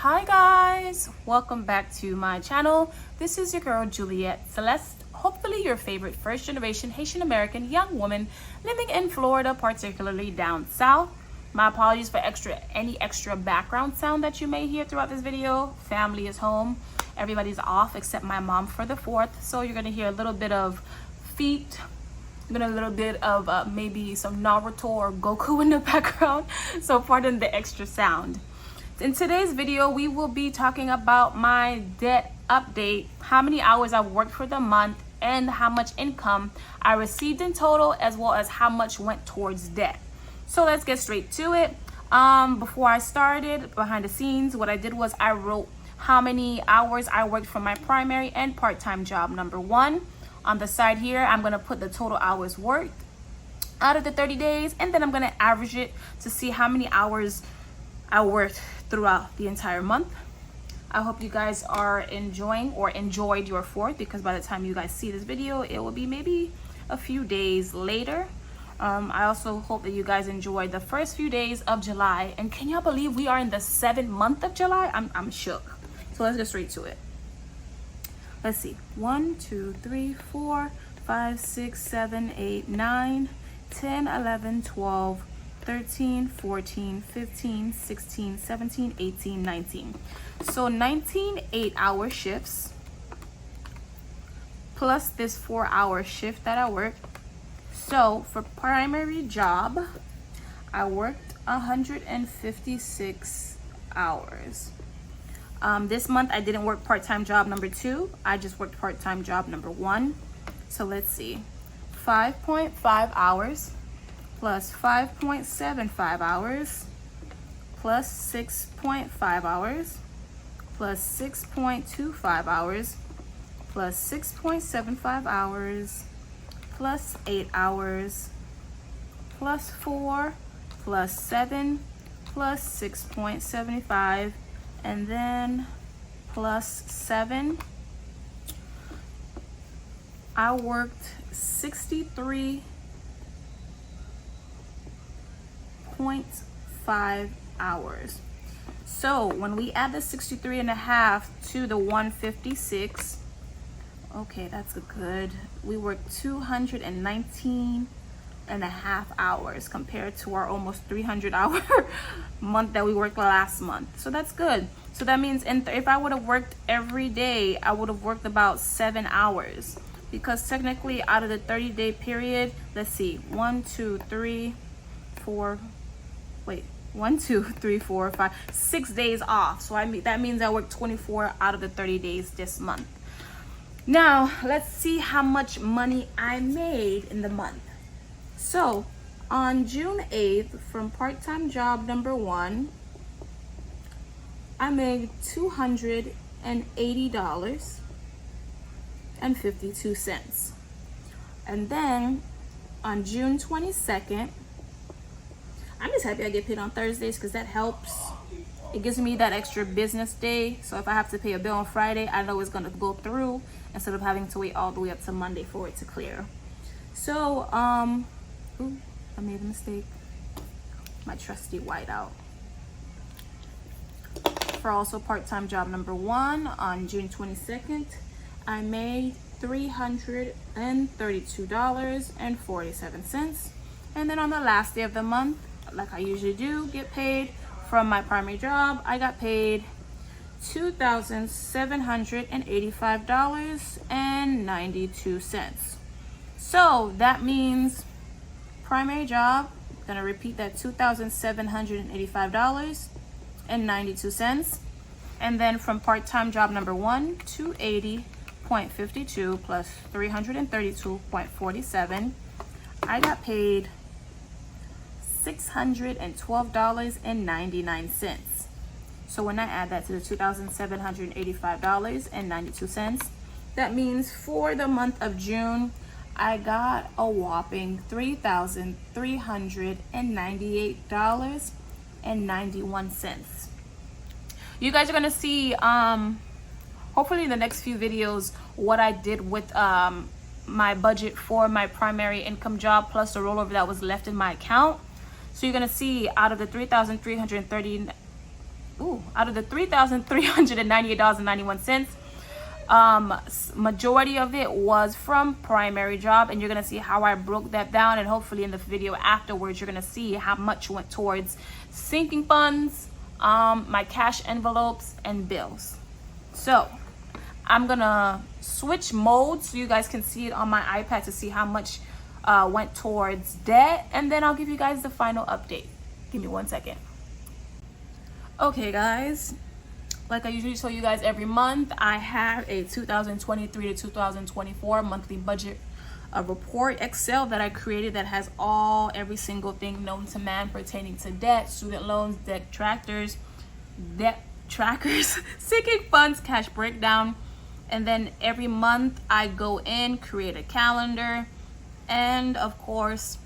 Hi guys, welcome back to my channel. This is your girl Juliette Celeste, hopefully your favorite first generation Haitian American young woman living in Florida, particularly down south. My apologies for any extra background sound that you may hear throughout this video. Family is home, everybody's off except my mom for the 4th, so you're gonna hear a little bit of feet, a little bit of maybe some Naruto or Goku in the background, so pardon the extra sound. In today's video, we will be talking about my debt update, how many hours I've worked for the month, and how much income I received in total, as well as how much went towards debt. So let's get straight to it. Before I started, behind the scenes, what I did was I wrote how many hours I worked for my primary and part-time job number 1. On the side here, I'm gonna put the total hours worked out of the 30 days, and then I'm gonna average it to see how many hours I worked throughout the entire month. I hope you guys are enjoying or enjoyed your 4th, because by the time you guys see this video, it will be maybe a few days later. I also hope that you guys enjoyed the first few days of July. And can y'all believe we are in the 7th month of July? I'm shook. So let's get straight to it. Let's see. 1, 2, 3, 4, 5, 6, 7, 8, 9, 10, 11, 12, 13, 14, 15, 16, 17, 18, 19. So 19 8-hour shifts plus this 4-hour shift that I worked. So for primary job, I worked 156 hours. This month I didn't work part-time job number 2. I just worked part-time job number 1. So let's see. 5.5 hours plus 5.75 hours plus 6.5 hours plus 6.25 hours plus 6.75 hours plus 8 hours plus 4 plus 7 plus 6.75 and then plus 7. I worked 63.5 hours. So when we add the 63.5 to the 156, okay, that's good. We worked 219.5 hours compared to our almost 300-hour month that we worked last month. So that's good. So that means if I would have worked every day, I would have worked about 7 hours. Because technically out of the 30-day period, let's see, 1, 2, 3, 4, 5, 6 days off. So that means I worked 24 out of the 30 days this month. Now, let's see how much money I made in the month. So, on June 8th, from part-time job number 1, I made $280.52. And then, on June 22nd, I'm just happy I get paid on Thursdays because that helps. It gives me that extra business day. So if I have to pay a bill on Friday, I know it's going to go through instead of having to wait all the way up to Monday for it to clear. So, ooh, I made a mistake. My trusty whiteout. For also part-time job number 1 on June 22nd, I made $332.47. And then on the last day of the month, like I usually do, get paid from my primary job, I got paid $2,785.92. So that means primary job, gonna repeat that, $2,785.92. And then from part-time job number 1, 280.52 plus 332.47, I got paid $612.99. So when I add that to the $2,785.92, that means for the month of June, I got a whopping $3,398.91. You guys are gonna see, hopefully in the next few videos, what I did with my budget for my primary income job plus the rollover that was left in my account. So you're gonna see out of the $3,330 out of the $3,398.91, majority of it was from primary job, and you're gonna see how I broke that down, and hopefully in the video afterwards you're gonna see how much went towards sinking funds, my cash envelopes, and bills. So I'm gonna switch modes so you guys can see it on my iPad to see how much went towards debt, and then I'll give you guys the final update. Give me 1 second. Okay guys, like I usually tell you guys every month, I have a 2023 to 2024 monthly budget report Excel that I created that has every single thing known to man pertaining to debt, student loans, debt trackers, sinking funds, cash breakdown. And then every month I go in, create a calendar, and of course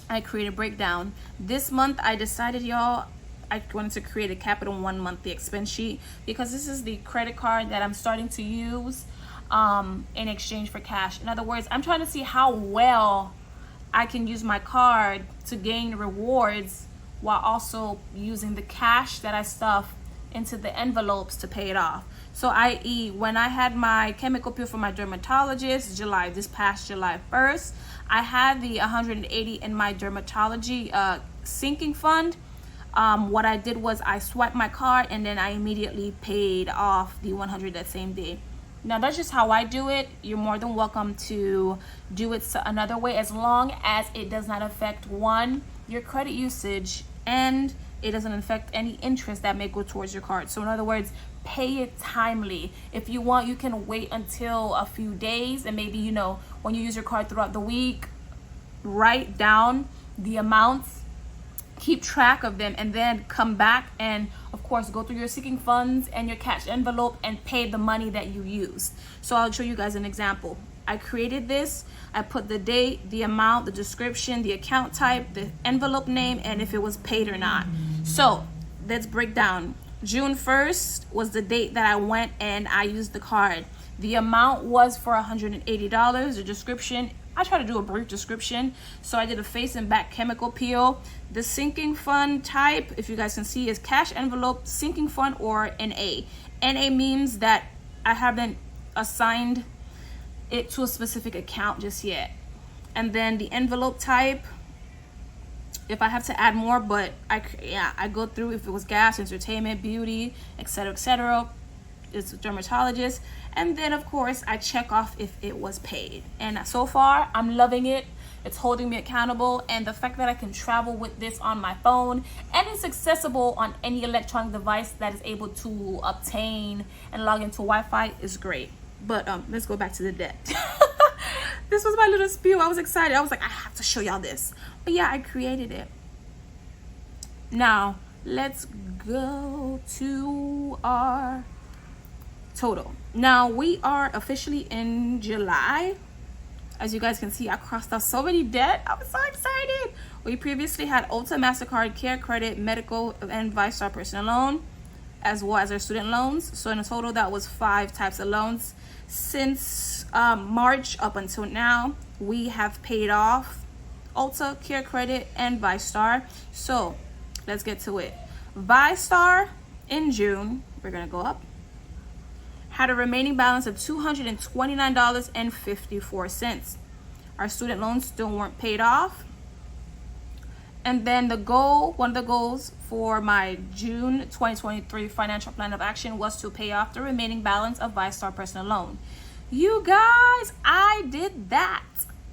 I create a breakdown. This month I decided, y'all, I wanted to create a Capital One monthly expense sheet because this is the credit card that I'm starting to use in exchange for cash. In other words, I'm trying to see how well I can use my card to gain rewards while also using the cash that I stuff into the envelopes to pay it off. So i.e., when I had my chemical peel for my dermatologist this past July 1st, I had the 180 in my dermatology sinking fund. What I did was I swiped my card and then I immediately paid off the 100 that same day. Now that's just how I do it. You're more than welcome to do it another way, as long as it does not affect your credit usage, and it doesn't affect any interest that may go towards your card. So in other words, pay it timely. If you want, you can wait until a few days, and maybe, you know, when you use your card throughout the week, write down the amounts, keep track of them, and then come back and of course go through your sinking funds and your cash envelope and pay the money that you used. So I'll show you guys an example. I created this. I put the date, the amount, the description, the account type, the envelope name, and if it was paid or not. So let's break down. June 1st was the date that I went and I used the card. The amount was for $180. The description, I try to do a brief description. So I did a face and back chemical peel. The sinking fund type, if you guys can see, is cash envelope, sinking fund, or NA. NA means that I haven't assigned it to a specific account just yet. And then the envelope type, if I have to add more, but I go through if it was gas, entertainment, beauty, etc. It's a dermatologist. And then of course I check off if it was paid. And so far I'm loving it. It's holding me accountable, and the fact that I can travel with this on my phone, and it's accessible on any electronic device that is able to obtain and log into Wi-Fi is great. But let's go back to the debt. This was my little spiel. I was excited. I was like, I have to show y'all this. But yeah, I created it. Now let's go to our total. Now we are officially in July. As you guys can see, I crossed out so many debt. I was so excited. We previously had Ulta, MasterCard, Care Credit, Medical, and ViStar personal loan, as well as our student loans. So in a total, that was 5 types of loans. Since March up until now, we have paid off Ulta, Care Credit, and ViStar. So let's get to it. ViStar in June, we're gonna go up, had a remaining balance of $229.54. Our student loans still weren't paid off. And then one of the goals for my June 2023 financial plan of action was to pay off the remaining balance of ViStar personal loan. You guys, I did that.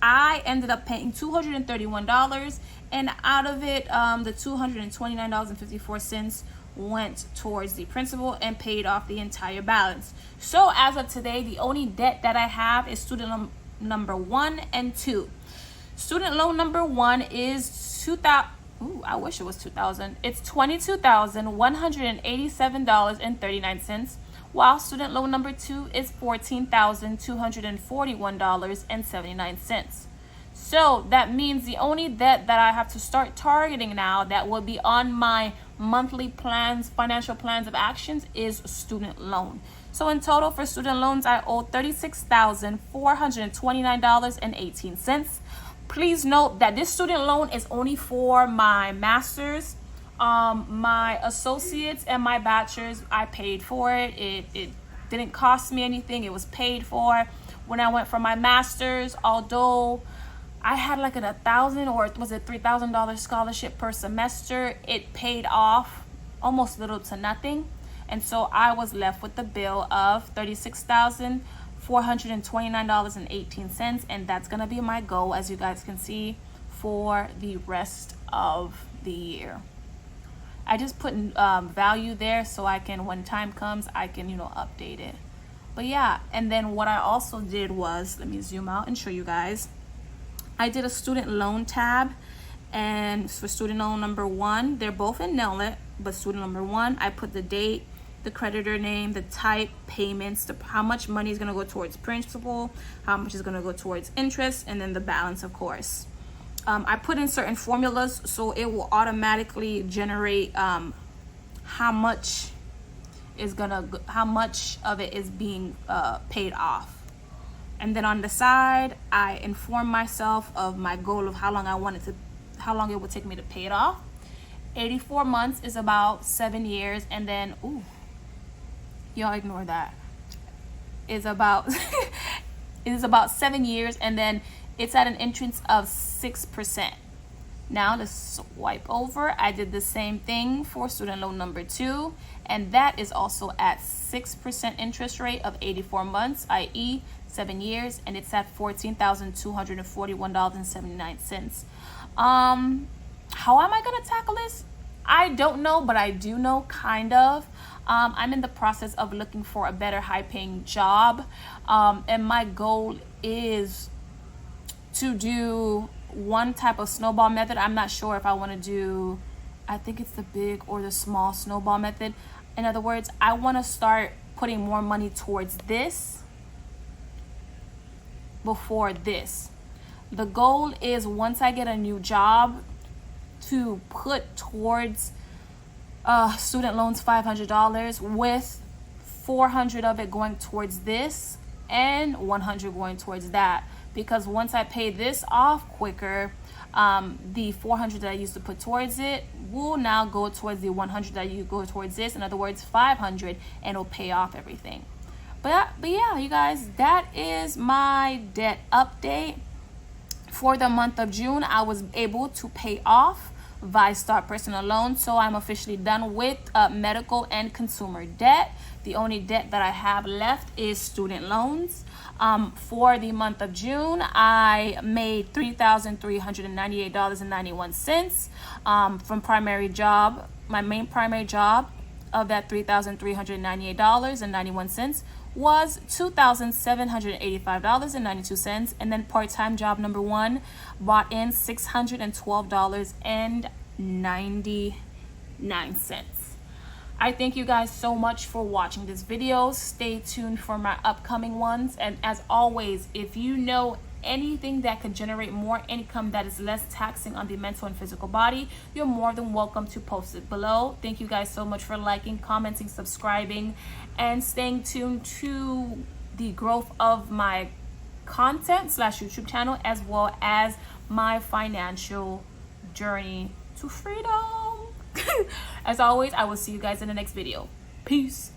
I ended up paying $231, and out of it, the $229.54 went towards the principal and paid off the entire balance. So as of today, the only debt that I have is student loan number 1 and 2. Student loan number 1 is I wish it was 2000. It's $22,187.39, while student loan number 2 is $14,241.79. So that means the only debt that I have to start targeting now that will be on my monthly plans, financial plans of actions, is student loan. So in total for student loans, I owe $36,429.18. Please note that this student loan is only for my master's My associates and my bachelor's, I paid for it. It didn't cost me anything. It was paid for. When I went for my master's, although I had like a $1,000 or was it $3,000 scholarship per semester, it paid off almost little to nothing. And so I was left with the bill of $36,429.18. And that's going to be my goal, as you guys can see, for the rest of the year. I just put value there so I can, when time comes, I can, update it. But yeah, and then what I also did was, let me zoom out and show you guys. I did a student loan tab, and for student loan number 1, they're both in NELIT, but student number 1, I put the date, the creditor name, the type, payments, how much money is going to go towards principal, how much is going to go towards interest, and then the balance, of course. I put in certain formulas so it will automatically generate how much of it is being paid off. And then on the side, I inform myself of my goal of how long it would take me to pay it off. 84 months is about 7 years, and then y'all ignore that. Is about it is about 7 years, and then it's at an interest of 6%. Now let's swipe over. I did the same thing for student loan number 2, and that is also at 6% interest rate of 84 months, i.e. 7 years, and it's at $14,241.79. How am I gonna tackle this? I don't know, but I do know, kind of. I'm in the process of looking for a better high-paying job, and my goal is to do one type of snowball method. I'm not sure if I want to do, I think it's the big or the small snowball method. In other words, I want to start putting more money towards this before this. The goal is, once I get a new job, to put towards student loans $500, with $400 of it going towards this and $100 going towards that. Because once I pay this off quicker, the $400 that I used to put towards it will now go towards the $100 that you go towards this. In other words, $500, and it'll pay off everything. But yeah, you guys, that is my debt update. For the month of June, I was able to pay off ViStar personal loan, so I'm officially done with medical and consumer debt. The only debt that I have left is student loans. For the month of June, I made $3,398.91 from primary job. My main primary job of that $3,398.91 was $2,785.92, and then part-time job number 1 brought in $612.99. I thank you guys so much for watching this video. Stay tuned for my upcoming ones, and as always, if you know anything that could generate more income that is less taxing on the mental and physical body, you're more than welcome to post it below. Thank you guys so much for liking, commenting, subscribing, and staying tuned to the growth of my content / YouTube channel, as well as my financial journey to freedom. As always, I will see you guys in the next video. Peace.